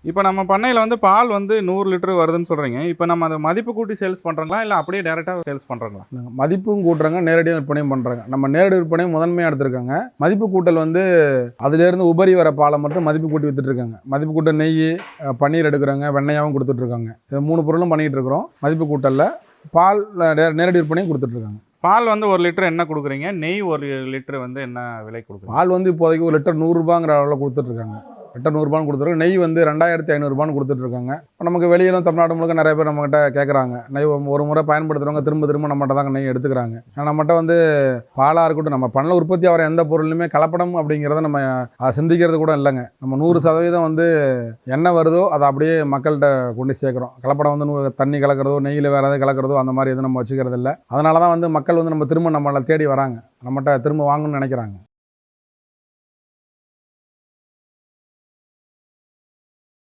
இப்போ நம்ம பண்ணையில வந்து பால் வந்து 100 லிட்டர் வருதுன்னு சொல்றீங்க. இப்போ நம்ம அத மதிப்பு கூட்டி சேல்ஸ் பண்றோங்களா? இல்ல அப்படியே டைரக்ட்டா சேல்ஸ் பண்றோங்களா? மதிப்பும் கூட்டுறாங்க, நேரடியாக விற்பனையும் பண்ணுறாங்க. நம்ம நேரடி விற்பனையும் முதன்மையாக எடுத்திருக்காங்க. மதிப்பு கூட்டல் வந்து அதிலேருந்து உபரி வர பாலை மட்டும் மதிப்பு கூட்டி வித்துட்ருக்காங்க. மதிப்பு கூட்டல் நெய், பன்னீர் எடுக்கிறாங்க, வெண்ணெயாவும் கொடுத்துட்ருக்காங்க. இது 3 பொருளும் பண்ணிகிட்டு இருக்கிறோம். மதிப்பு கூட்டலில் பால் நேரடி விற்பனையும் கொடுத்துட்ருக்காங்க. பால் வந்து 1 லிட்டர் என்ன குடுக்குறீங்க? நெய் 1 லிட்டர் வந்து என்ன விலை குடுக்குறீங்க? பால் வந்து இப்போதைக்கு 1 லிட்டர் ரூ. 100ங்கிற அளவில் கொடுத்துட்ருக்காங்க. லிட்டர் ரூ. 100 கொடுத்துருக்காங்க. நெய் வந்து ரூ. 2500 கொடுத்துட்ருக்காங்க. நமக்கு வெளியிலும் தமிழ்நாடு முழுக்க நிறைய பேர் நம்மகிட்ட கேட்குறாங்க. நெய் ஒரு முறை பயன்படுத்துகிறவங்க திரும்ப திரும்ப நம்மகிட்ட தாங்க நெய் எடுத்துக்கிறாங்க. நம்மகிட்ட வந்து பாலாக இருக்கட்டும், நம்ம பண்ணல உற்பத்தி ஆகிற எந்த பொருளுமே கலப்படம் அப்படிங்கிறத நம்ம சிந்திக்கிறது கூட இல்லைங்க. நம்ம 100% வந்து என்ன வருதோ அதை அப்படியே மக்கள்கிட்ட கொண்டு சேர்க்குறோம். கலப்படம் வந்து தண்ணி கலக்கிறதோ, நெய்யில் வேறு எதாவது கலக்கிறதோ அந்த மாதிரி எதுவும் நம்ம வச்சுக்கிறது இல்லை. அதனால தான் வந்து மக்கள் வந்து நம்ம திரும்ப நம்மளை தேடி வராங்க, நம்மகிட்ட திரும்ப வாங்கணும்னு நினைக்கிறாங்க.